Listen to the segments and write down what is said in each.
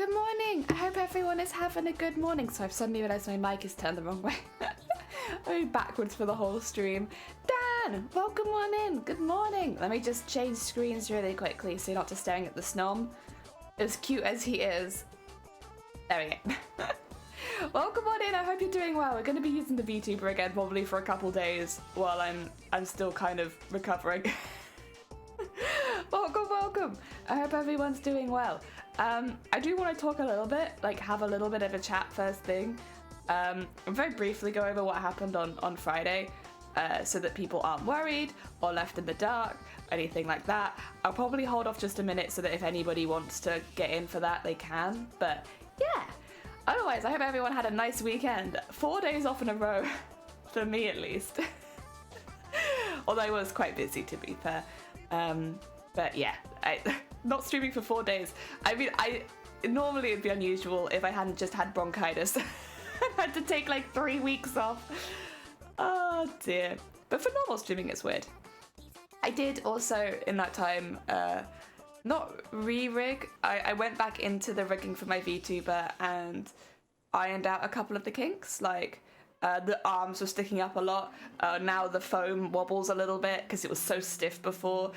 Good morning. I hope everyone is having a good morning. So I've suddenly realised my mic is turned the wrong way. I'm backwards for the whole stream. Dan, welcome on in. Good morning. Let me just change screens really quickly so you're not just staring at the snom. As cute as he is. There we go. Welcome on in. I hope you're doing well. We're going to be using the VTuber again probably for a couple days while I'm still kind of recovering. Welcome. I hope everyone's doing well. I do want to talk a little bit, like have a little bit of a chat first thing. Very briefly go over what happened on Friday so that people aren't worried or left in the dark, anything like that. I'll probably hold off just a minute so that if anybody wants to get in for that, they can. But yeah, otherwise, I hope everyone had a nice weekend. 4 days off in a row, for me at least. Although I was quite busy, to be fair. But yeah, not streaming for 4 days. I mean, normally it'd be unusual if I hadn't just had bronchitis. I had to take like 3 weeks off. Oh dear. But for normal streaming, it's weird. I did also, in that time, not re-rig. I went back into the rigging for my VTuber and ironed out a couple of the kinks, like the arms were sticking up a lot. Now the foam wobbles a little bit because it was so stiff before.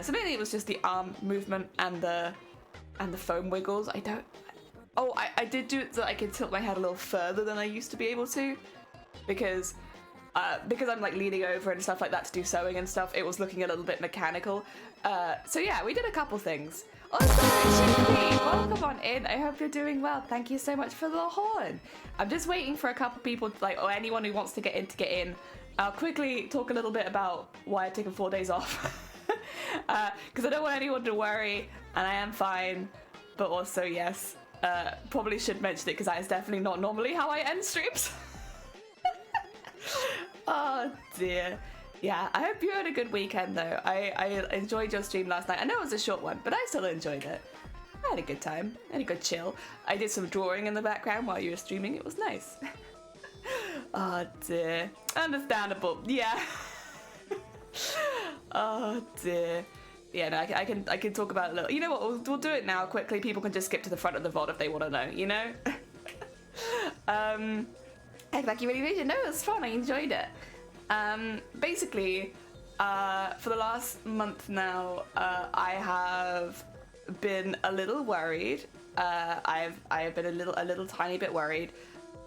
So mainly it was just the arm movement and the foam wiggles. I did do it so I could tilt my head a little further than I used to be able to, because I'm like leaning over and stuff like that to do sewing and stuff. It was looking a little bit mechanical. So yeah, we did a couple things. Welcome on in. I hope you're doing well. Thank you so much for the horn. I'm just waiting for a couple people, or anyone who wants to get in. I'll quickly talk a little bit about why I've taken 4 days off. Because I don't want anyone to worry, and I am fine. But also, yes, probably should mention it because that is definitely not normally how I end streams. Oh dear. Yeah, I hope you had a good weekend though. I enjoyed your stream last night. I know it was a short one, but I still enjoyed it. I had a good time. I had a good chill. I did some drawing in the background while you were streaming. It was nice. Oh dear. Understandable. Yeah. Oh dear. Yeah, no, I can talk about it a little. You know what? We'll do it now quickly. People can just skip to the front of the VOD if they want to know. You know. Thank you, really vision. No, it was fun. I enjoyed it. Basically, for the last month now, I have been a little worried. I have been a little tiny bit worried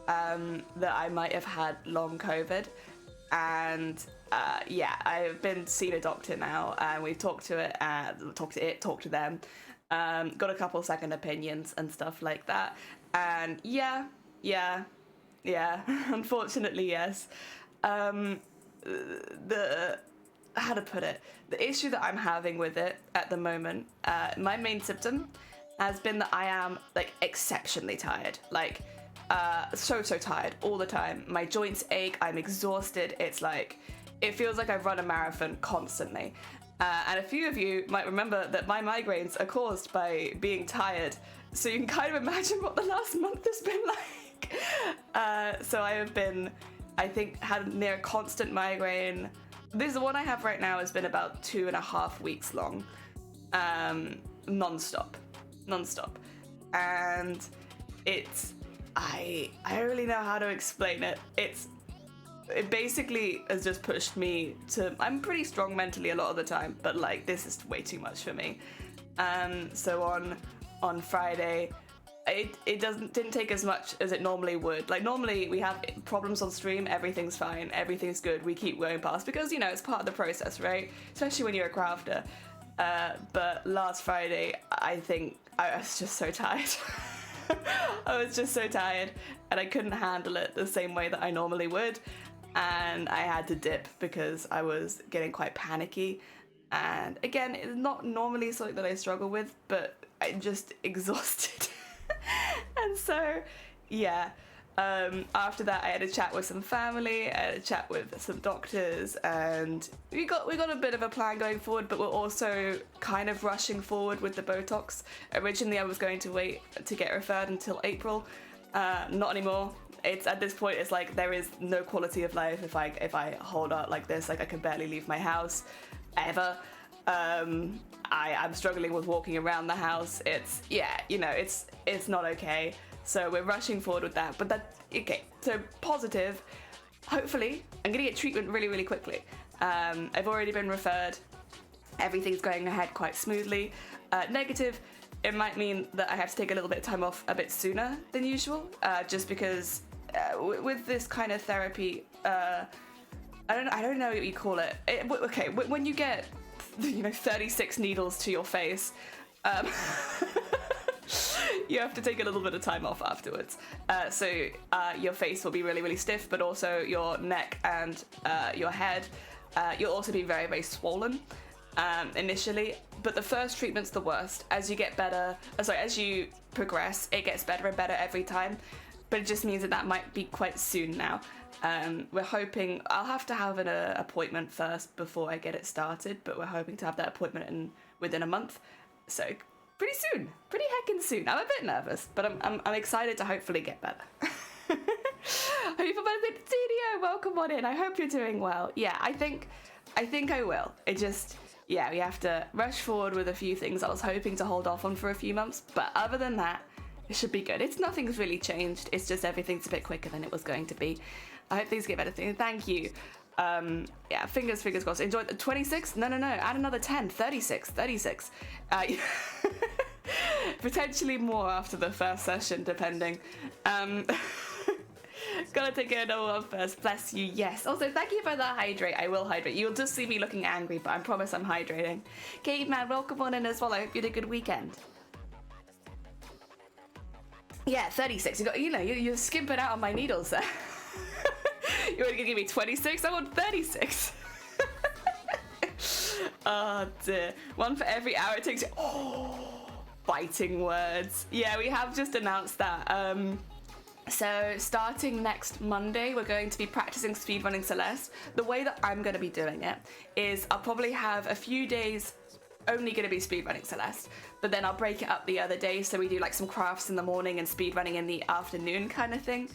that I might have had long COVID, and yeah, I've been seeing a doctor now, and we've talked to talked to them, got a couple second opinions and stuff like that, and yeah, unfortunately, yes. How to put it, the issue that I'm having with it at the moment, my main symptom has been that I am like exceptionally tired, like so tired all the time. My joints ache, I'm exhausted. It's like, it feels like I've run a marathon constantly. And a few of you might remember that my migraines are caused by being tired, so you can kind of imagine what the last month has been like. So I have been, I think, had near constant migraine. This one I have right now has been about 2.5 weeks long, non-stop, and it's, I don't really know how to explain it. It basically has just pushed me to, I'm pretty strong mentally a lot of the time, but like this is way too much for me. So on Friday, it didn't take as much as it normally would. Like normally we have problems on stream, everything's fine, everything's good, we keep going past because, you know, it's part of the process, right? Especially when you're a crafter. But last Friday, I think I was just so tired. I was just so tired and I couldn't handle it the same way that I normally would, and I had to dip because I was getting quite panicky. And again, it's not normally something that I struggle with, but I'm just exhausted. And so, yeah, after that I had a chat with some family, I had a chat with some doctors, and we got a bit of a plan going forward, but we're also kind of rushing forward with the Botox. Originally I was going to wait to get referred until April. Not anymore. It's at this point, it's like there is no quality of life if I hold out like this. Like I can barely leave my house ever. I'm struggling with walking around the house. It's, yeah, you know, it's not okay. So we're rushing forward with that. But that's okay. So positive. Hopefully, I'm gonna get treatment really, really quickly. I've already been referred. Everything's going ahead quite smoothly. Negative, it might mean that I have to take a little bit of time off a bit sooner than usual, just because with this kind of therapy, I don't know what you call it. Okay, when you get, 36 needles to your face, you have to take a little bit of time off afterwards. So your face will be really, really stiff, but also your neck and your head. You'll also be very, very swollen initially. But the first treatment's the worst. As you get better, as you progress, it gets better and better every time. But it just means that might be quite soon now. We're hoping, I'll have to have an appointment first before I get it started, but we're hoping to have that appointment within a month. So pretty soon, pretty heckin' soon. I'm a bit nervous, but I'm excited to hopefully get better. People benefit studio, welcome on in. I hope you're doing well. Yeah, I think I will. It just, yeah, we have to rush forward with a few things I was hoping to hold off on for a few months, but other than that, it should be good. Nothing's really changed. It's just everything's a bit quicker than it was going to be. I hope things get better soon. Thank you. Yeah, fingers crossed. Enjoy the 26? No. Add another 10. 36. Potentially more after the first session, depending. Gotta take another one first. Bless you. Yes. Also, thank you for the hydrate. I will hydrate. You'll just see me looking angry, but I promise I'm hydrating. Caveman, welcome on in as well. I hope you had a good weekend. Yeah, 36. You're skimping out on my needles there. You want to give me 26? I want 36. Oh dear. One for every hour it takes you. Oh, biting words. Yeah, we have just announced that. So starting next Monday, we're going to be practicing speedrunning Celeste. The way that I'm going to be doing it is I'll probably have a few days only going to be speedrunning Celeste, but then I'll break it up the other days, so we do like some crafts in the morning and speedrunning in the afternoon kind of thing,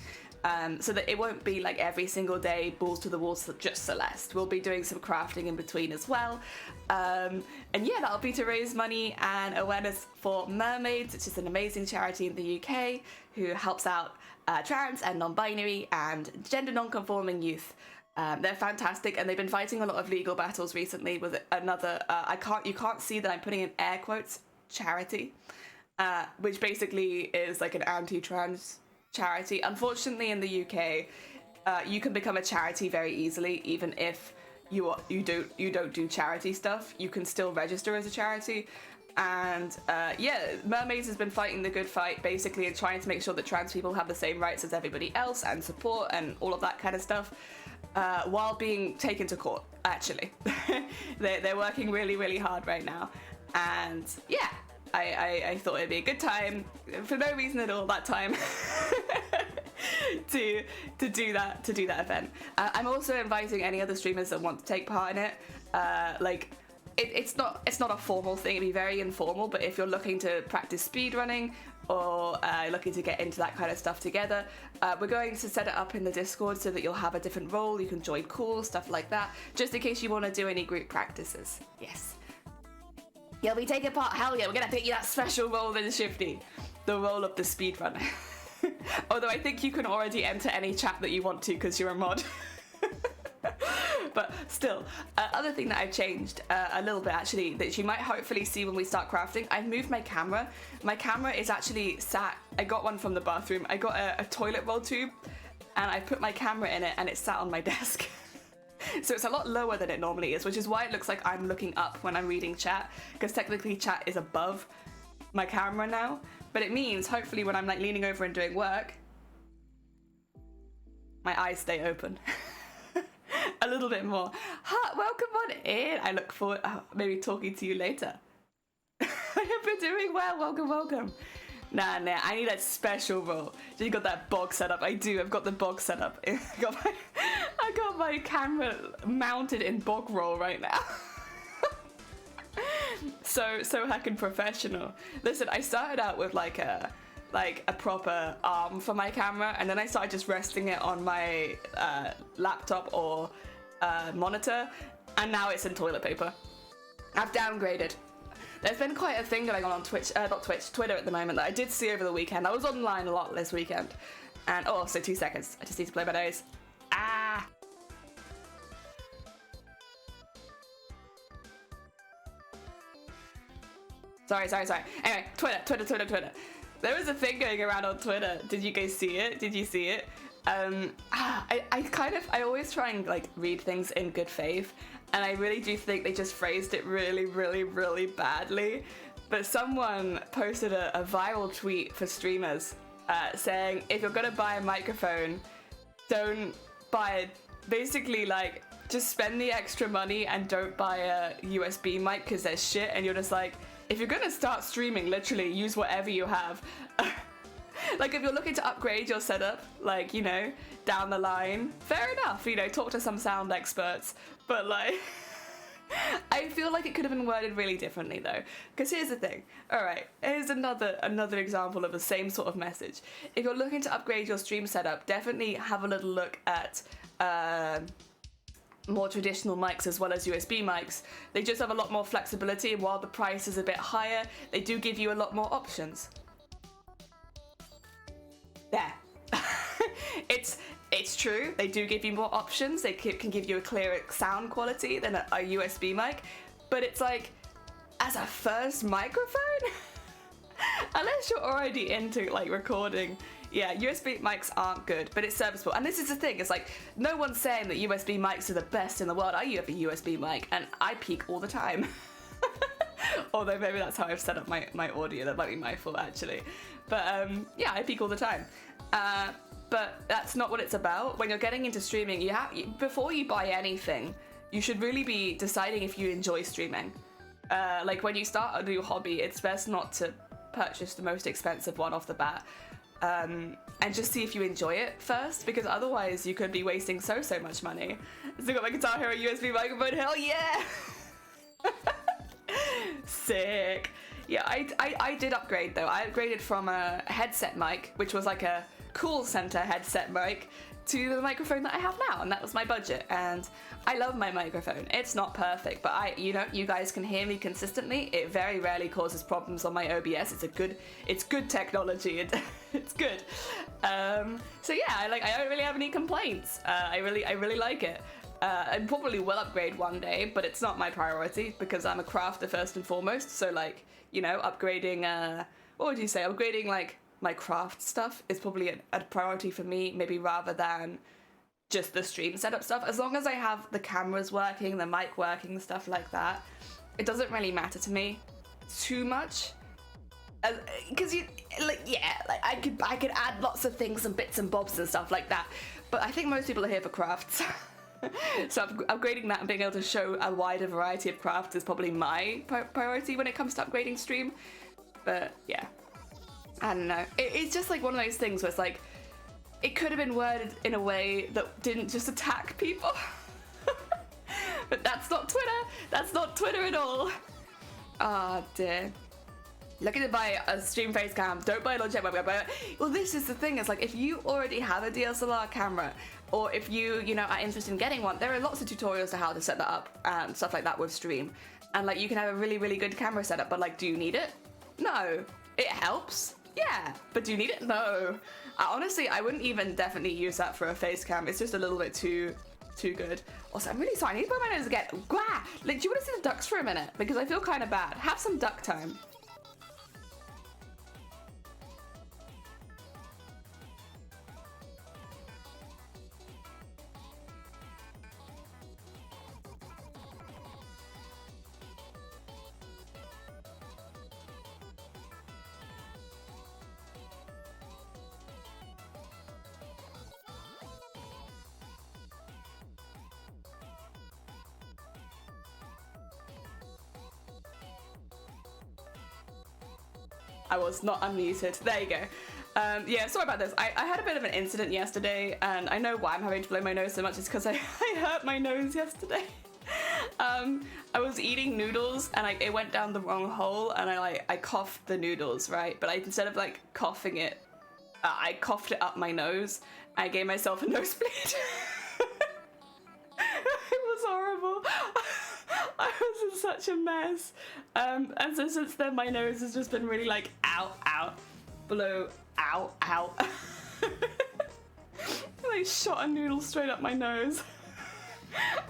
so that it won't be like every single day balls to the walls just Celeste. We'll be doing some crafting in between as well, and yeah, that'll be to raise money and awareness for Mermaids, which is an amazing charity in the UK who helps out trans and non-binary and gender non-conforming youth. They're fantastic, and they've been fighting a lot of legal battles recently with another, you can't see that I'm putting in air quotes, charity, which basically is like an anti-trans charity. Unfortunately, in the UK, you can become a charity very easily, even if you don't do charity stuff. You can still register as a charity. And yeah, Mermaids has been fighting the good fight, basically, and trying to make sure that trans people have the same rights as everybody else and support and all of that kind of stuff. While being taken to court, actually. They're working really, really hard right now. And yeah, I thought it'd be a good time, for no reason at all that time, to do that event. I'm also inviting any other streamers that want to take part in it. It's not a formal thing, it'd be very informal, but if you're looking to practice speedrunning or looking to get into that kind of stuff together, we're going to set it up in the Discord so that you'll have a different role, you can join calls, stuff like that, just in case you want to do any group practices. Yes. You'll be taking part, hell yeah, we're gonna pick you that special role then, Shifty. The role of the speedrunner. Although I think you can already enter any chat that you want to because you're a mod. But still, other thing that I've changed a little bit actually, that you might hopefully see when we start crafting, I've moved my camera. My camera is actually sat, I got one from the bathroom, I got a toilet roll tube and I put my camera in it and it sat on my desk. So it's a lot lower than it normally is, which is why it looks like I'm looking up when I'm reading chat, because technically chat is above my camera now. But it means hopefully when I'm like leaning over and doing work, my eyes stay open. A little bit more. Welcome on in. I look forward maybe talking to you later. I hope you're doing well. Welcome. Nah, I need a special role. You got that box set up. I do. I've got the box set up. I got my camera mounted in bog roll right now. so heckin' professional. Listen, I started out with like a proper arm for my camera, and then I started just resting it on my laptop or monitor, and now it's in toilet paper. I've downgraded. there's been quite a thing going on Twitch, not Twitch, Twitter at the moment that I did see over the weekend. I was online a lot this weekend. And, oh, so 2 seconds. I just need to blow my nose. Ah! Sorry. Anyway, Twitter. There was a thing going around on Twitter. Did you guys see it? Did you see it? I always try and like read things in good faith, and I really do think they just phrased it really badly. But someone posted a viral tweet for streamers saying, if you're gonna buy a microphone, don't buy it. Basically, like, just spend the extra money and don't buy a USB mic because they're shit. And you're just like, if you're gonna start streaming, literally use whatever you have. Like, if you're looking to upgrade your setup, like, you know, down the line, fair enough, you know, talk to some sound experts. But, like, I feel like it could have been worded really differently, though. Because here's the thing. All right, here's another example of the same sort of message. If you're looking to upgrade your stream setup, definitely have a little look at more traditional mics as well as USB mics. They just have a lot more flexibility, and while the price is a bit higher, they do give you a lot more options. There. It's true, they do give you more options. They can give you a clearer sound quality than a USB mic, but it's like, as a first microphone, unless you're already into like recording, yeah, USB mics aren't good, but it's serviceable. And this is the thing, it's like, no one's saying that USB mics are the best in the world. I have a USB mic and I peak all the time. Although maybe that's how I've set up my audio. That might be my fault, actually. But yeah, I peak all the time. But that's not what it's about. When you're getting into streaming, before you buy anything, you should really be deciding if you enjoy streaming. Like, when you start a new hobby, it's best not to purchase the most expensive one off the bat. And just see if you enjoy it first, because otherwise you could be wasting so much money. So I got my Guitar Hero USB microphone, hell yeah! Sick. Yeah, I did upgrade though. I upgraded from a headset mic, which was like a cool center headset mic, to the microphone that I have now, and that was my budget. And I love my microphone. It's not perfect, but you guys can hear me consistently. It very rarely causes problems on my OBS. It's good technology. It's good. So yeah, I don't really have any complaints. I really like it. I probably will upgrade one day, but it's not my priority because I'm a crafter first and foremost. So like, you know, upgrading, what would you say? Upgrading like my craft stuff is probably a priority for me, maybe rather than just the stream setup stuff. As long as I have the cameras working, the mic working, stuff like that, it doesn't really matter to me too much. Because I could add lots of things and bits and bobs and stuff like that. But I think most people are here for crafts. So upgrading that and being able to show a wider variety of crafts is probably my priority when it comes to upgrading stream. But yeah, I don't know. It's just like one of those things where it's like, it could have been worded in a way that didn't just attack people. But that's not Twitter. That's not Twitter at all. Ah, dear. Looking to buy a stream face cam, don't buy a Logitech webcam. Well, this is the thing, it's like, if you already have a DSLR camera, or if you are interested in getting one, there are lots of tutorials to how to set that up and stuff like that with stream. And like, you can have a really good camera setup, but like, do you need it? No. It helps, yeah, but do you need it? No. Honestly, I wouldn't even definitely use that for a face cam. It's just a little bit too good. Also, I'm really sorry, I need to blow my nose again. Gwah! Like, do you want to see the ducks for a minute? Because I feel kind of bad. Have some duck time. I was not unmuted. There you go. Yeah, sorry about this. I had a bit of an incident yesterday, and I know why I'm having to blow my nose so much. It's because I hurt my nose yesterday. I was eating noodles, and it went down the wrong hole, and I coughed the noodles, right? But instead of like coughing it, I coughed it up my nose. I gave myself a nosebleed. It was horrible. I was in such a mess. And so since then, my nose has just been really like, ow, ow, blow, ow, ow. I shot a noodle straight up my nose.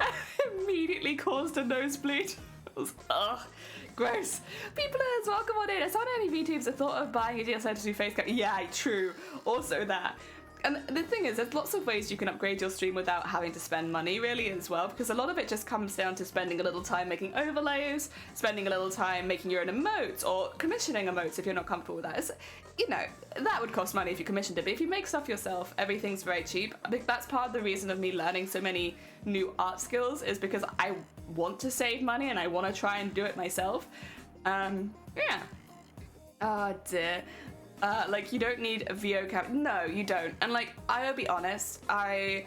And it immediately caused a nosebleed. It was, ugh, gross. People as well, come on in. I saw any VTubers that thought of buying a DSLR to do face cam. Yeah, true. Also that. And the thing is, there's lots of ways you can upgrade your stream without having to spend money, really, as well, because a lot of it just comes down to spending a little time making overlays, spending a little time making your own emotes, or commissioning emotes if you're not comfortable with that. It's, you know, that would cost money if you commissioned it, but if you make stuff yourself, everything's very cheap. I think that's part of the reason of me learning so many new art skills, is because I want to save money and I want to try and do it myself. Yeah. Oh dear. Like, you don't need a VO cam. No, you don't. And like, I'll be honest, for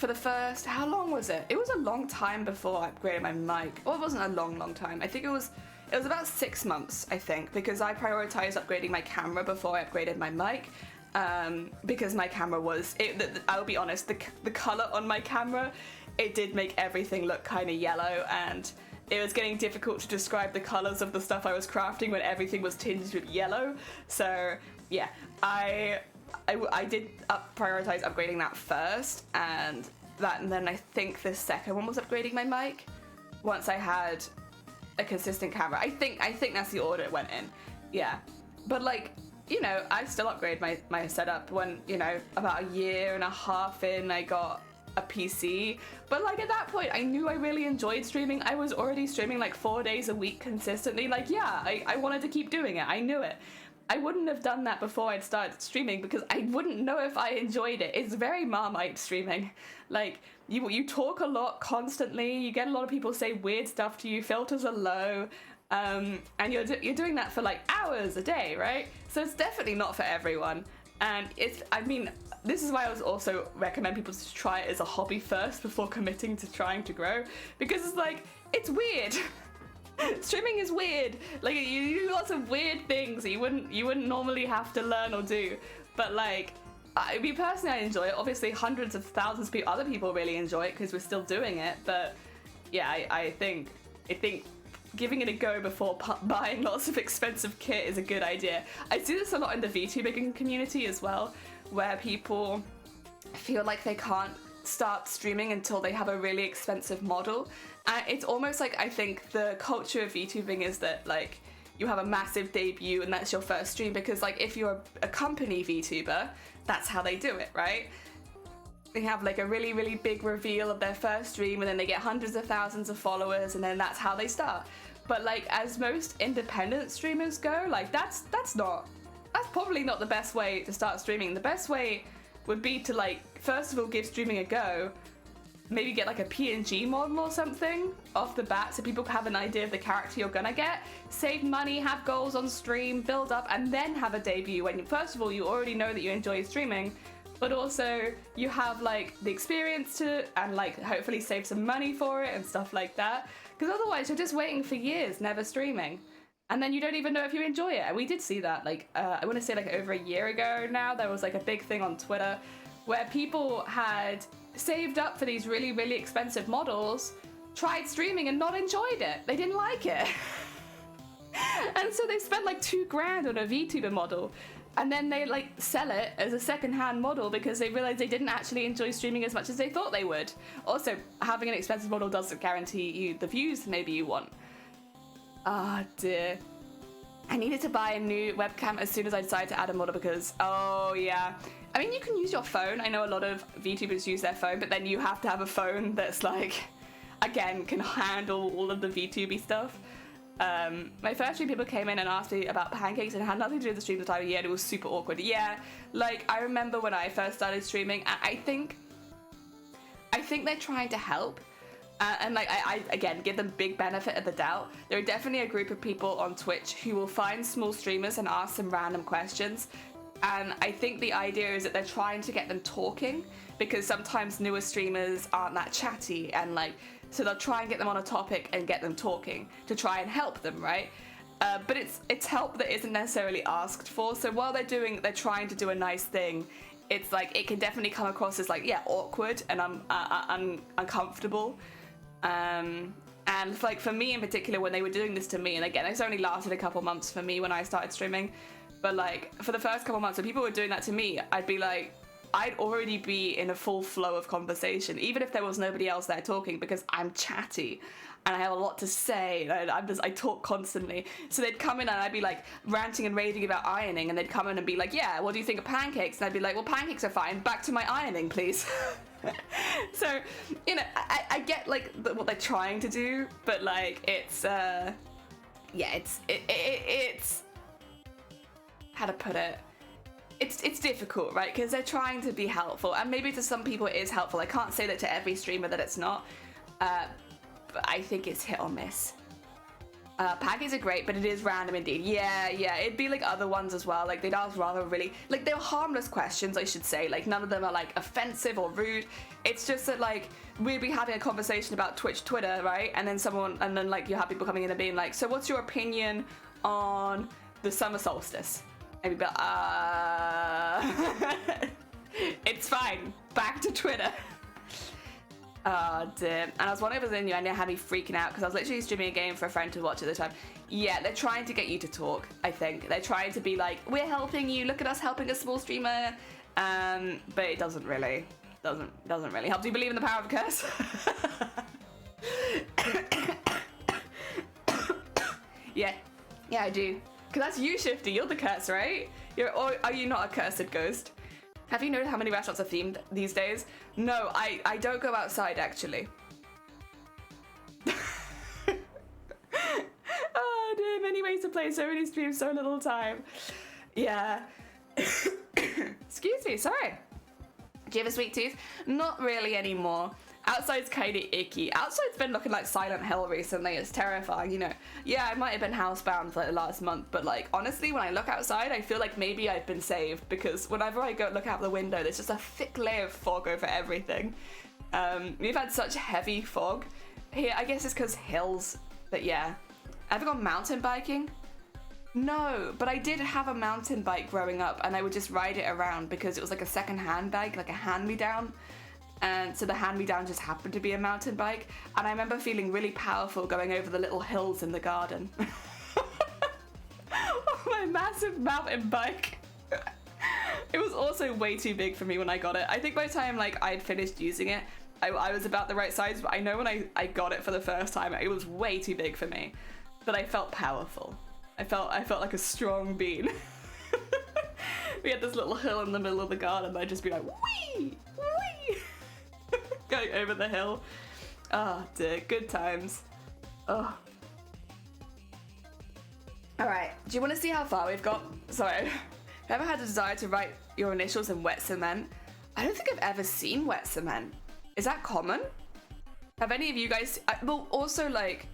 the first, how long was it? It was a long time before I upgraded my mic. Well, it wasn't a long time. I think it was about 6 months, I think, because I prioritized upgrading my camera before I upgraded my mic. Because my camera was, I'll be honest, the color on my camera, it did make everything look kind of yellow, and it was getting difficult to describe the colors of the stuff I was crafting when everything was tinged with yellow. So yeah, I did prioritize upgrading that first, and then I think the second one was upgrading my mic once I had a consistent camera. I think that's the order it went in. Yeah, but like, you know, I still upgrade my setup when, you know, about a year and a half in, I got a PC. But like, at that point, I knew I really enjoyed streaming. I was already streaming like 4 days a week consistently. Like, yeah, I wanted to keep doing it. I knew it. I wouldn't have done that before I'd started streaming because I wouldn't know if I enjoyed it. It's very Marmite streaming. Like, you talk a lot constantly. You get a lot of people say weird stuff to you. Filters are low. And you're doing that for like hours a day, right? So it's definitely not for everyone. And I mean, this is why I would also recommend people to try it as a hobby first before committing to trying to grow, because it's like, it's weird. Streaming is weird. Like, you do lots of weird things that you wouldn't normally have to learn or do. But like, me personally, I enjoy it. Obviously, hundreds of thousands of other people really enjoy it because we're still doing it. But yeah, I think giving it a go before buying lots of expensive kit is a good idea. I see this a lot in the VTubing community as well, where people feel like they can't start streaming until they have a really expensive model. And it's almost like, I think the culture of VTubing is that like, you have a massive debut and that's your first stream, because like, if you're a company VTuber, that's how they do it, right? They have like a really, really big reveal of their first stream, and then they get hundreds of thousands of followers, and then that's how they start. But like, as most independent streamers go, like that's probably not the best way to start streaming. The best way would be to like, first of all, give streaming a go, maybe get like a PNG model or something off the bat so people have an idea of the character you're gonna get, save money, have goals on stream, build up, and then have a debut when, first of all, you already know that you enjoy streaming, but also you have like the experience to, and like hopefully save some money for it and stuff like that, because otherwise you're just waiting for years never streaming, and then you don't even know if you enjoy it. And we did see that, like I want to say like over a year ago now, there was like a big thing on Twitter where people had saved up for these really, really expensive models, tried streaming and not enjoyed it. They didn't like it. And so they spent like $2,000 on a VTuber model, and then they like sell it as a second-hand model because they realized they didn't actually enjoy streaming as much as they thought they would. Also, having an expensive model doesn't guarantee you the views maybe you want. Ah, dear. I needed to buy a new webcam as soon as I decided to add a model because, oh yeah. I mean, you can use your phone. I know a lot of VTubers use their phone, but then you have to have a phone that's like, again, can handle all of the VTuber stuff. My first stream, people came in and asked me about pancakes, and it had nothing to do with the stream at the time of year, and it was super awkward. Yeah, like, I remember when I first started streaming, and I think they're trying to help. And like, I again, give them big benefit of the doubt. There are definitely a group of people on Twitch who will find small streamers and ask them random questions. And I think the idea is that they're trying to get them talking, because sometimes newer streamers aren't that chatty, and like, so they'll try and get them on a topic and get them talking to try and help them, right? But it's help that isn't necessarily asked for. So while they're trying to do a nice thing, it's like, it can definitely come across as like, yeah, awkward and uncomfortable. And like for me in particular, when they were doing this to me, and again, it's only lasted a couple months for me when I started streaming, but like for the first couple months when people were doing that to me, I'd be like, I'd already be in a full flow of conversation, even if there was nobody else there talking, because I'm chatty and I have a lot to say. I talk constantly. So they'd come in and I'd be like ranting and raving about ironing, and they'd come in and be like, yeah, what do you think of pancakes? And I'd be like, well, pancakes are fine. Back to my ironing, please. So, you know, I get like what they're trying to do, but like it's how to put it. It's difficult, right? Because they're trying to be helpful, and maybe to some people it is helpful. I can't say that to every streamer that it's not, but I think it's hit or miss. Pancakes are great, but it is random indeed. Yeah, it'd be like other ones as well. Like they'd ask rather really, like they were harmless questions, I should say. Like none of them are like offensive or rude. It's just that like we'd be having a conversation about Twitter, right? And then like you have people coming in and being like, so what's your opinion on the summer solstice? And we'd be like, it's fine. Back to Twitter. Oh, dear. And I was wondering if it was in you, and it had me freaking out because I was literally streaming a game for a friend to watch at the time. Yeah, they're trying to get you to talk, I think. They're trying to be like, we're helping you, look at us helping a small streamer. But it doesn't really help. Do you believe in the power of a curse? Yeah, I do. Because that's you, Shifty. You're the curse, right? Or are you not a cursed ghost? Have you noticed how many restaurants are themed these days? No, I don't go outside, actually. Oh, dear, many ways to play, so many streams, so little time. Yeah. Excuse me, sorry. Do you have a sweet tooth? Not really anymore. Outside's kind of icky. Outside's been looking like Silent Hill recently. It's terrifying, you know. Yeah, I might have been housebound for like the last month, but like honestly, when I look outside, I feel like maybe I've been saved, because whenever I go look out the window, there's just a thick layer of fog over everything. We've had such heavy fog here. I guess it's because hills, but yeah. Ever gone mountain biking? No, but I did have a mountain bike growing up, and I would just ride it around because it was like a second-hand bike, like a hand-me-down. And so the hand-me-down just happened to be a mountain bike, and I remember feeling really powerful going over the little hills in the garden. My massive mountain bike. It was also way too big for me when I got it. I think by the time like I'd finished using it, I was about the right size, but I know when I got it for the first time, it was way too big for me. But I felt powerful. I felt like a strong being. We had this little hill in the middle of the garden, and I'd just be like, wee, wee. Going over the hill. Oh dear, good times. Oh. Alright, do you want to see how far we've got? Sorry, have you ever had a desire to write your initials in wet cement? I don't think I've ever seen wet cement. Is that common? Have any of you guys... well, also like...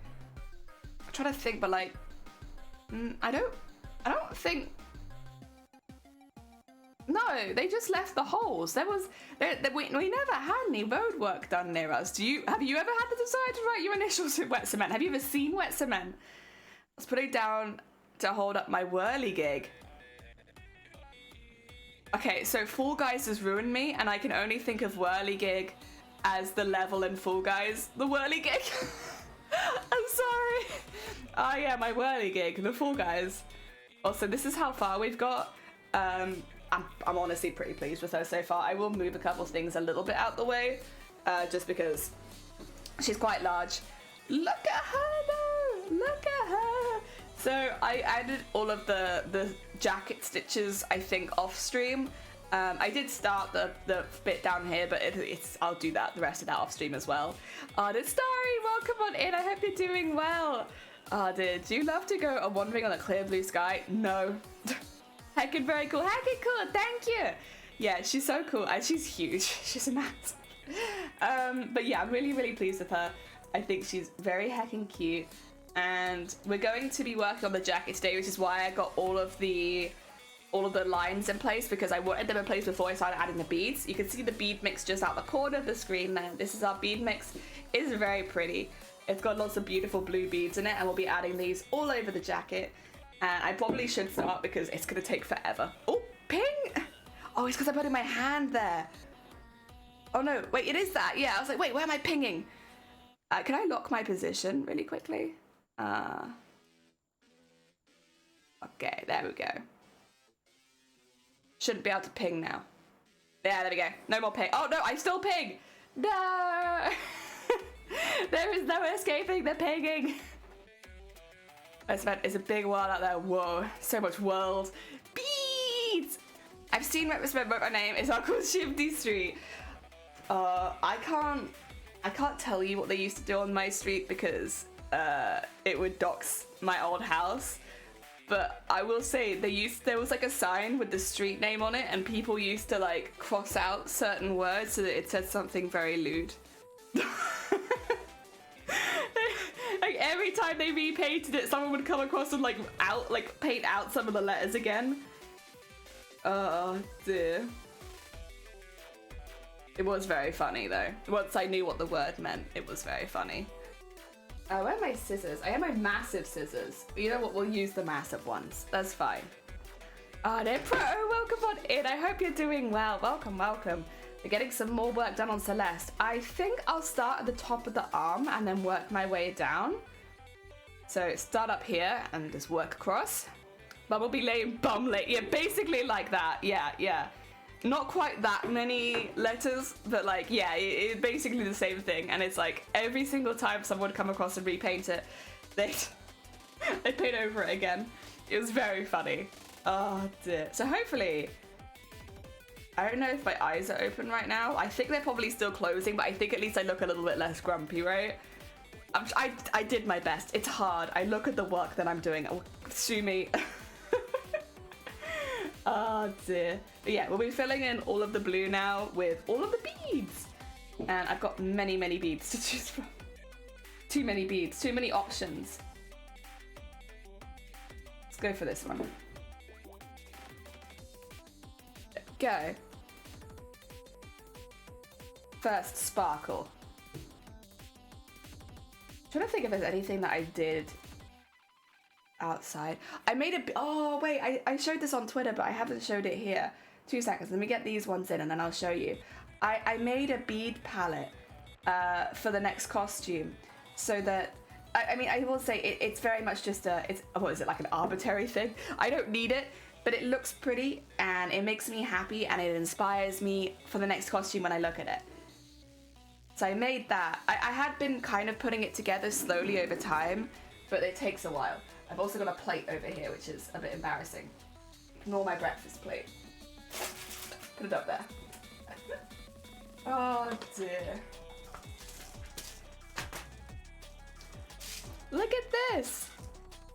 I'm trying to think, but like... I don't think... No, they just left the holes. We never had any road work done near us. Have you ever had the desire to write your initials in wet cement? Have you ever seen wet cement? Let's put it down to hold up my whirligig. Okay, so Fall Guys has ruined me, and I can only think of whirligig as the level in Fall Guys. The whirligig. I'm sorry. Oh yeah, my whirligig, the Fall Guys. Also, this is how far we've got. I'm honestly pretty pleased with her so far. I will move a couple of things a little bit out the way, just because she's quite large. Look at her though! Look at her! So I added all of the jacket stitches, I think, off stream. I did start the bit down here, but I'll do the rest of that off stream as well. Starry, welcome on in. I hope you're doing well. Do you love to go wandering on a clear blue sky? No. Heckin' very cool. Heckin' cool. Thank you. Yeah, she's so cool. And she's huge. She's a massive. But yeah, I'm really, really pleased with her. I think she's very heckin' cute. And we're going to be working on the jacket today, which is why I got all of the lines in place, because I wanted them in place before I started adding the beads. You can see the bead mix just out the corner of the screen there. This is our bead mix. It's very pretty. It's got lots of beautiful blue beads in it, and we'll be adding these all over the jacket. And I probably should start because it's going to take forever. Oh, ping! Oh, it's because I'm putting my hand there. Oh no, wait, it is that. Yeah, I was like, wait, where am I pinging? Can I lock my position really quickly? Okay, there we go. Shouldn't be able to ping now. Yeah, there we go. No more ping. Oh no, I still ping! No! There is no escaping the pinging! It's a big world out there. Whoa, so much world. Beads! I've seen Retrospect wrote my name. It's not called Shifty Street. I can't tell you what they used to do on my street because it would dox my old house. But I will say there was like a sign with the street name on it, and people used to like cross out certain words so that it said something very lewd. Like every time they repainted it, someone would come across and paint out some of the letters again. Oh dear. It was very funny though. Once I knew what the word meant, it was very funny. Where are my scissors? I have my massive scissors. You know what? We'll use the massive ones. That's fine. Pro, welcome on in. I hope you're doing well. Welcome, welcome. We're getting some more work done on Celeste. I think I'll start at the top of the arm and then work my way down. So start up here and just work across. Bumblebee lane, bum lane. Yeah, basically like that. Yeah. Not quite that many letters, but like, yeah, it's basically the same thing. And it's like every single time someone would come across and repaint it, they'd paint over it again. It was very funny. Oh dear. So hopefully, I don't know if my eyes are open right now. I think they're probably still closing, but I think at least I look a little bit less grumpy, right? I did my best. It's hard. I look at the work that I'm doing. Oh, sue me. Oh dear. But yeah, we'll be filling in all of the blue now with all of the beads. And I've got many, many beads to choose from. Too many beads, too many options. Let's go for this one. There we go. First, sparkle. I'm trying to think if there's anything that I did outside. I made a, oh wait, I showed this on Twitter, but I haven't showed it here. 2 seconds, let me get these ones in and then I'll show you. I made a bead palette for the next costume so that, I mean, I will say it's very much just what is it, like an arbitrary thing? I don't need it, but it looks pretty and it makes me happy and it inspires me for the next costume when I look at it. So I made that. I had been kind of putting it together slowly over time, but it takes a while. I've also got a plate over here, which is a bit embarrassing. Ignore my breakfast plate. Put it up there. Oh dear. Look at this!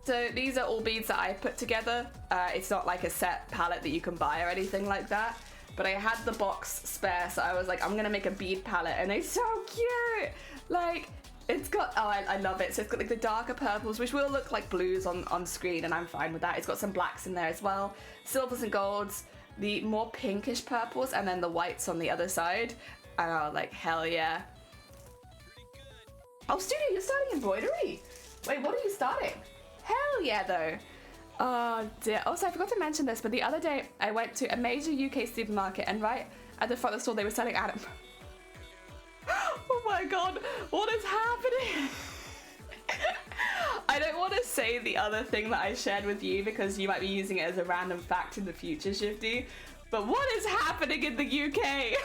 So these are all beads that I put together. It's not like a set palette that you can buy or anything like that. But I had the box spare, so I was like, I'm gonna make a bead palette, and they're so cute! Like, it's got, oh, I love it. So it's got like the darker purples, which will look like blues on screen, and I'm fine with that. It's got some blacks in there as well. Silvers and golds, the more pinkish purples, and then the whites on the other side. And I was like, hell yeah. Oh, Studio, you're starting embroidery? Wait, what are you starting? Hell yeah, though. Oh dear. Also, I forgot to mention this, but the other day I went to a major UK supermarket, and right at the front of the store they were selling Adam. Oh my god, what is happening? I don't want to say the other thing that I shared with you because you might be using it as a random fact in the future, Shifty, but what is happening in the UK?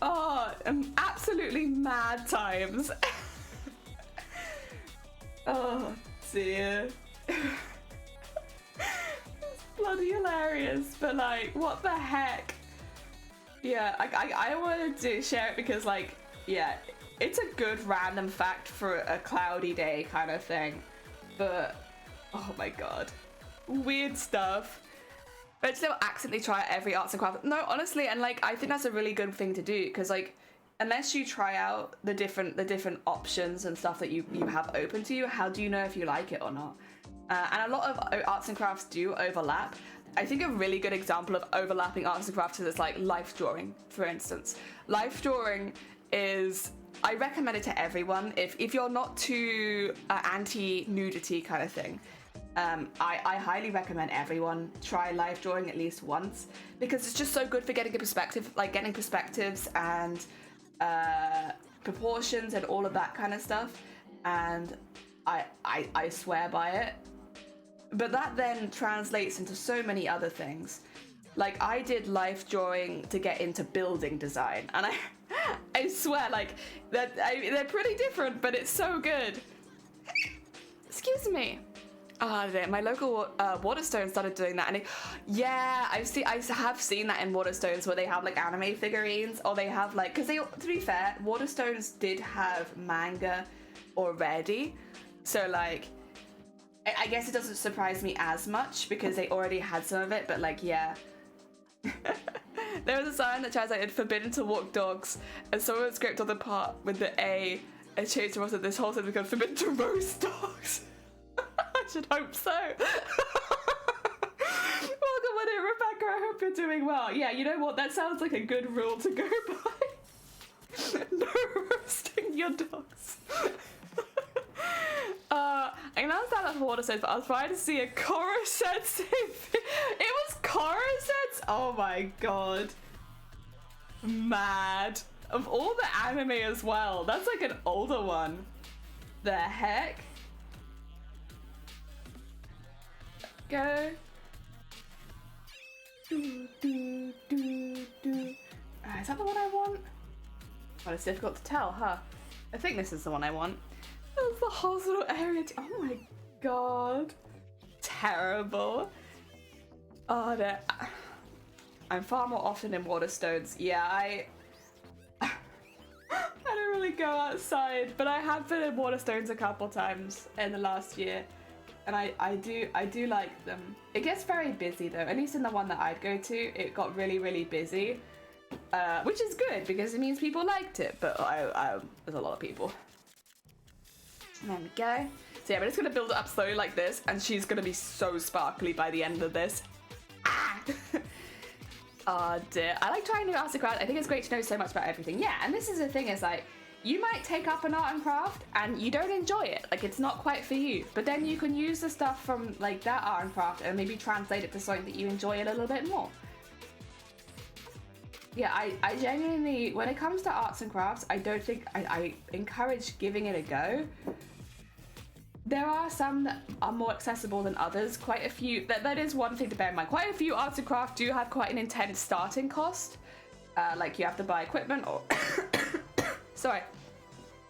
Oh, absolutely mad times. Oh dear. It's bloody hilarious, but like, what the heck? Yeah, I wanted to share it because, like, yeah, it's a good random fact for a cloudy day kind of thing. But, oh my god. Weird stuff. But still accidentally try out every arts and crafts. No, honestly, and like, I think that's a really good thing to do because, like, unless you try out the different options and stuff that you have open to you, how do you know if you like it or not? And a lot of arts and crafts do overlap. I think a really good example of overlapping arts and crafts is like life drawing, for instance. Life drawing is, I recommend it to everyone if you're not too anti-nudity kind of thing. I highly recommend everyone try life drawing at least once because it's just so good for getting a perspective, like getting perspectives and proportions and all of that kind of stuff, and I swear by it. But that then translates into so many other things. Like, I did life drawing to get into building design, and I swear, like, they're pretty different, but it's so good. Excuse me. My local Waterstone started doing that, and yeah, I have seen that in Waterstones where they have like anime figurines, or they have like, because to be fair, Waterstones did have manga already, so like, I guess it doesn't surprise me as much because they already had some of it, but like, yeah. There was a sign that translated "forbidden to walk dogs," and someone scraped on the part with the A and changed to this whole thing become "forbidden to roast dogs." I should hope so. Welcome on in, Rebecca. I hope you're doing well. Yeah, you know what? That sounds like a good rule to go by. No roasting your dogs. I can understand that for water sets, but I was trying to see a Coruscant. It was Coruscant? Oh my god. Mad. Of all the anime as well. That's like an older one. The heck? Go. Is that the one I want? Well, it's difficult to tell, huh? I think this is the one I want. That's the hospital area. Oh my god. Terrible. Oh, I'm far more often in Waterstones. Yeah, I don't really go outside, but I have been in Waterstones a couple times in the last year. And I do like them. It gets very busy though, at least in the one that I'd go to, it got really, really busy. Which is good because it means people liked it, but there's a lot of people. There we go. So yeah, we're just gonna build it up slowly like this, and she's gonna be so sparkly by the end of this. Ah! Oh dear. I like trying new arts and crafts. I think it's great to know so much about everything. Yeah, and this is the thing, is like, you might take up an art and craft and you don't enjoy it, like it's not quite for you, but then you can use the stuff from like that art and craft and maybe translate it to something that you enjoy a little bit more. Yeah, I genuinely, when it comes to arts and crafts, I don't think, I encourage giving it a go. There are some that are more accessible than others. Quite a few, that is one thing to bear in mind. Quite a few arts and crafts do have quite an intense starting cost. Like you have to buy equipment or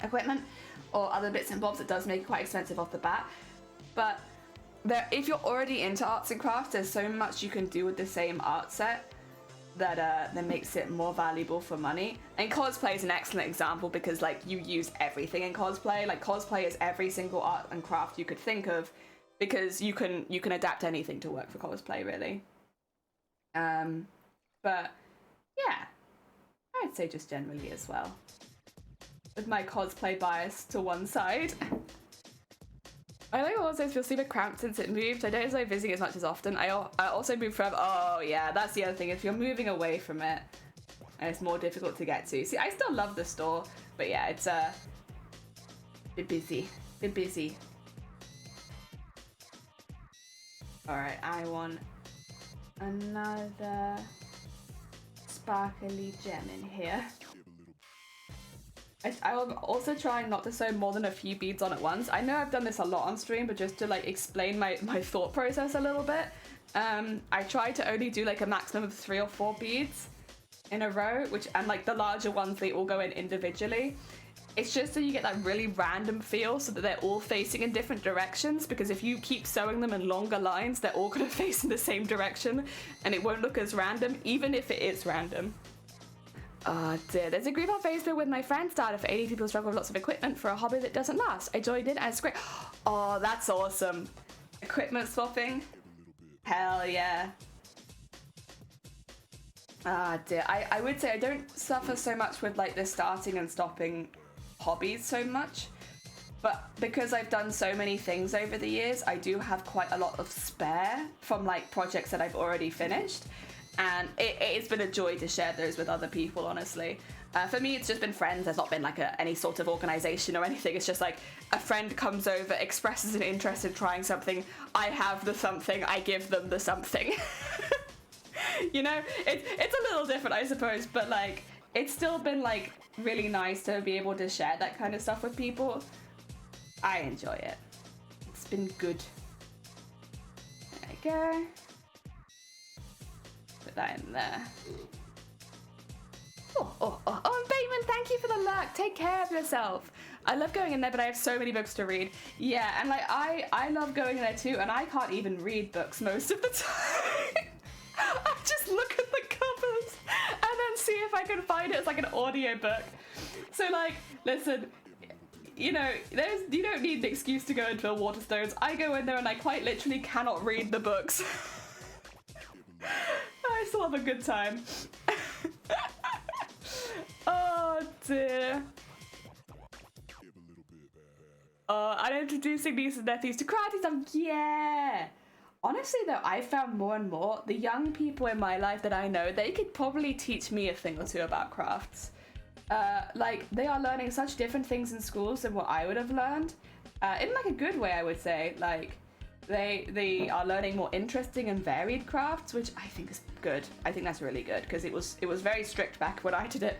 equipment or other bits and bobs. It does make it quite expensive off the bat. But if you're already into arts and crafts, there's so much you can do with the same art set that makes it more valuable for money. And cosplay is an excellent example because like you use everything in cosplay. Like cosplay is every single art and craft you could think of because you can adapt anything to work for cosplay really. But yeah, I'd say just generally as well. With my cosplay bias to one side. I think also feel super cramped since it moved. I don't enjoy visiting as much as often. I also moved forever. Oh yeah, that's the other thing. If you're moving away from it, and it's more difficult to get to. See, I still love the store, but yeah, it's a bit busy. All right, I want another sparkly gem in here. I'm also trying not to sew more than a few beads on at once. I know I've done this a lot on stream, but just to like explain my thought process a little bit, I try to only do like a maximum of 3 or 4 beads in a row, and like the larger ones, they all go in individually. It's just so you get that really random feel so that they're all facing in different directions, because if you keep sewing them in longer lines, they're all gonna face in the same direction and it won't look as random, even if it is random. Oh dear, there's a group on Facebook with my friend started for 80 people struggle with lots of equipment for a hobby that doesn't last. I joined in and it's great. Oh, that's awesome. Equipment swapping? Hell yeah. Ah dear, I would say I don't suffer so much with like the starting and stopping hobbies so much, but because I've done so many things over the years, I do have quite a lot of spare from like projects that I've already finished. And it's been a joy to share those with other people, honestly. For me, it's just been friends. There's not been like any sort of organization or anything. It's just like a friend comes over, expresses an interest in trying something. I have the something, I give them the something. You know, it's a little different, I suppose, but like, it's still been like really nice to be able to share that kind of stuff with people. I enjoy it. It's been good. There we go. Put that in there. Oh, and Bateman, thank you for the lurk. Take care of yourself. I love going in there, but I have so many books to read. Yeah, and like I love going in there too, and I can't even read books most of the time. I just look at the covers and then see if I can find it as like an audiobook. So like, listen, you know, you don't need an excuse to go into a Waterstones. I go in there and I quite literally cannot read the books. I still have a good time. Oh dear. I'm introducing nieces and nephews to karate stuff. Yeah. Honestly though, I found more and more the young people in my life that I know, they could probably teach me a thing or two about crafts. Like they are learning such different things in schools than what I would have learned. In like a good way, I would say. Like they are learning more interesting and varied crafts, which I think is good. I think that's really good because it was very strict back when I did it.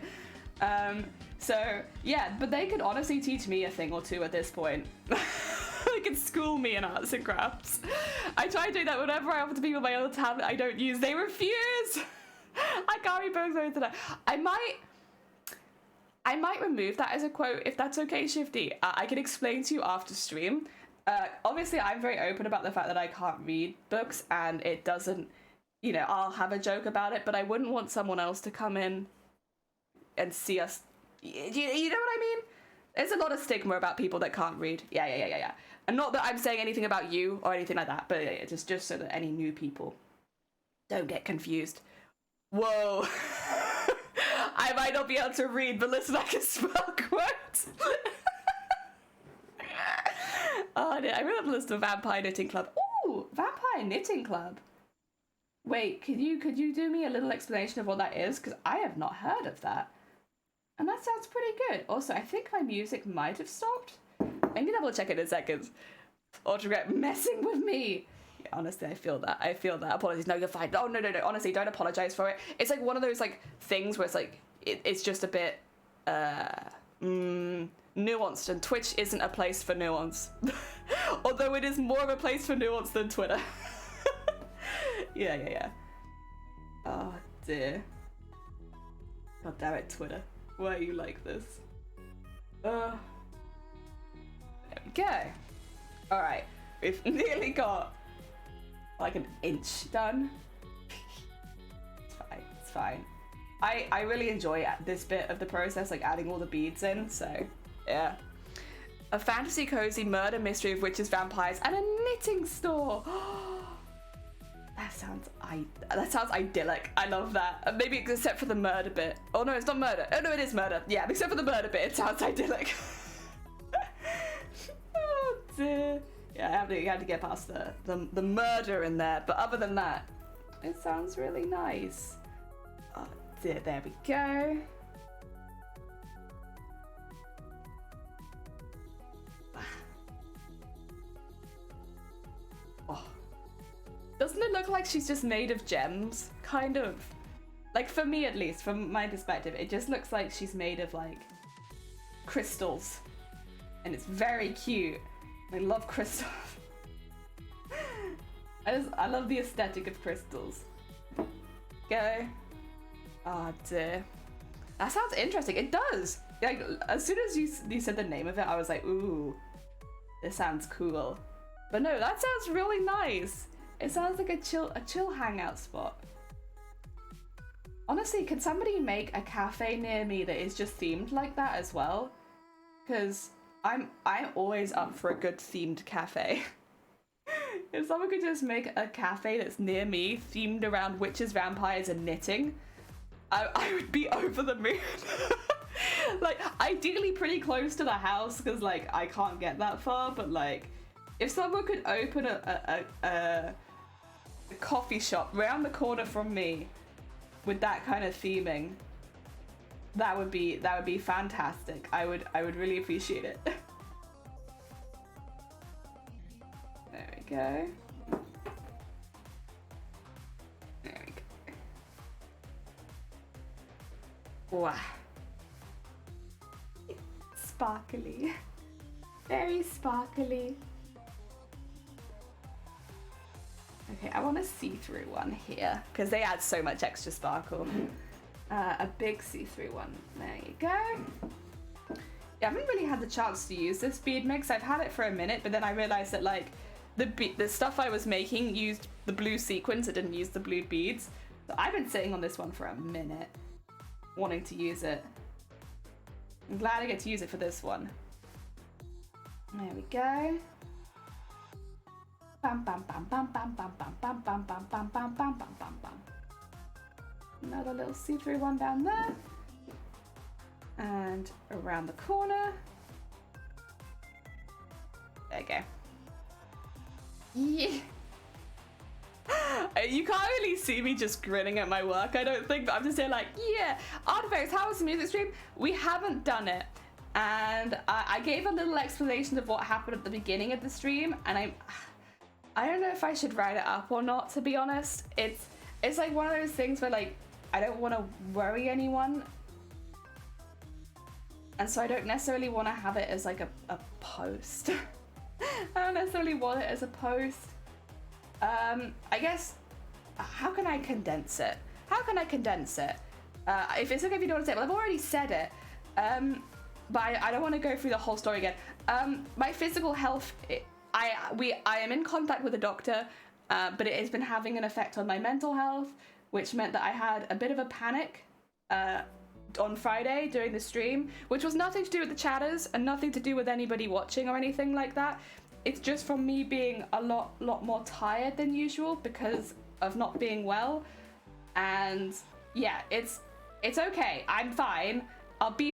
So yeah, but they could honestly teach me a thing or two at this point. They could school me in arts and crafts. I try doing that whenever I offer to people my old tablet I don't use. They refuse. I can't read books over tonight. I might remove that as a quote if that's okay, Shifty. I can explain to you after stream. Obviously, I'm very open about the fact that I can't read books, and it doesn't, you know, I'll have a joke about it, but I wouldn't want someone else to come in and see us. You know what I mean? There's a lot of stigma about people that can't read. Yeah. And not that I'm saying anything about you or anything like that, but yeah, just so that any new people don't get confused. Whoa. I might not be able to read, but listen, I can spell quotes. Oh, I really have a list of Vampire Knitting Club. Ooh, Vampire Knitting Club. Wait, could you do me a little explanation of what that is? Because I have not heard of that. And that sounds pretty good. Also, I think my music might have stopped. I need to double check it in a second. Autograph messing with me. Yeah, honestly, I feel that. Apologies. No, you're fine. Oh, no. Honestly, don't apologize for it. It's like one of those like things where it's like, it's just a bit nuanced, and Twitch isn't a place for nuance. Although it is more of a place for nuance than Twitter. Yeah. Oh, dear. God damn it, Twitter. Why are you like this? There we go. Alright, we've nearly got like an inch done. It's fine. I really enjoy this bit of the process, like adding all the beads in, so yeah. A fantasy cozy murder mystery of witches, vampires, and a knitting store. That sounds idyllic. I love that. Maybe except for the murder bit. Oh no, it's not murder. Oh no, it is murder. Yeah, except for the murder bit, it sounds idyllic. Oh dear. Yeah, I have to get past the murder in there. But other than that, it sounds really nice. Oh dear, there we go. Doesn't it look like she's just made of gems? Kind of. Like, for me at least, from my perspective, it just looks like she's made of, like, crystals. And it's very cute. I love crystals. I love the aesthetic of crystals. Go. Oh, dear. That sounds interesting. It does. Like, as soon as you said the name of it, I was like, ooh, this sounds cool. But no, that sounds really nice. It sounds like a chill hangout spot. Honestly, can somebody make a cafe near me that is just themed like that as well? Because I'm always up for a good themed cafe. If someone could just make a cafe that's near me, themed around witches, vampires, and knitting, I would be over the moon. Like, ideally pretty close to the house, because like I can't get that far, but like if someone could open a coffee shop round the corner from me with that kind of theming, that would be fantastic. I would really appreciate it. There we go. There we go. Wow. Sparkly. Very sparkly. Okay, I want a see-through one here because they add so much extra sparkle. A big see-through one. There you go. Yeah, I haven't really had the chance to use this bead mix. I've had it for a minute, but then I realized that like the stuff I was making used the blue sequins. It didn't use the blue beads. So I've been sitting on this one for a minute, wanting to use it. I'm glad I get to use it for this one. There we go. Bam bam bam bam bam bam bam bam bam bam bam bam bam bam bam bam. Another little see-through one down there. And around the corner. There you go. Yeah. You can't really see me just grinning at my work, I don't think, but I'm just saying like, yeah, Artifacts, how was the music stream? We haven't done it. And I gave a little explanation of what happened at the beginning of the stream, and I don't know if I should write it up or not, to be honest. It's like one of those things where like, I don't want to worry anyone. And so I don't necessarily want to have it as like a post. I don't necessarily want it as a post. I guess, how can I condense it? How can I condense it? If it's okay if you don't want to say it, well, I've already said it. But I don't want to go through the whole story again. My physical health, I am in contact with a doctor, but it has been having an effect on my mental health, which meant that I had a bit of a panic on Friday during the stream, which was nothing to do with the chatters and nothing to do with anybody watching or anything like that. It's just from me being a lot more tired than usual because of not being well. And yeah, it's okay. I'm fine. I'll be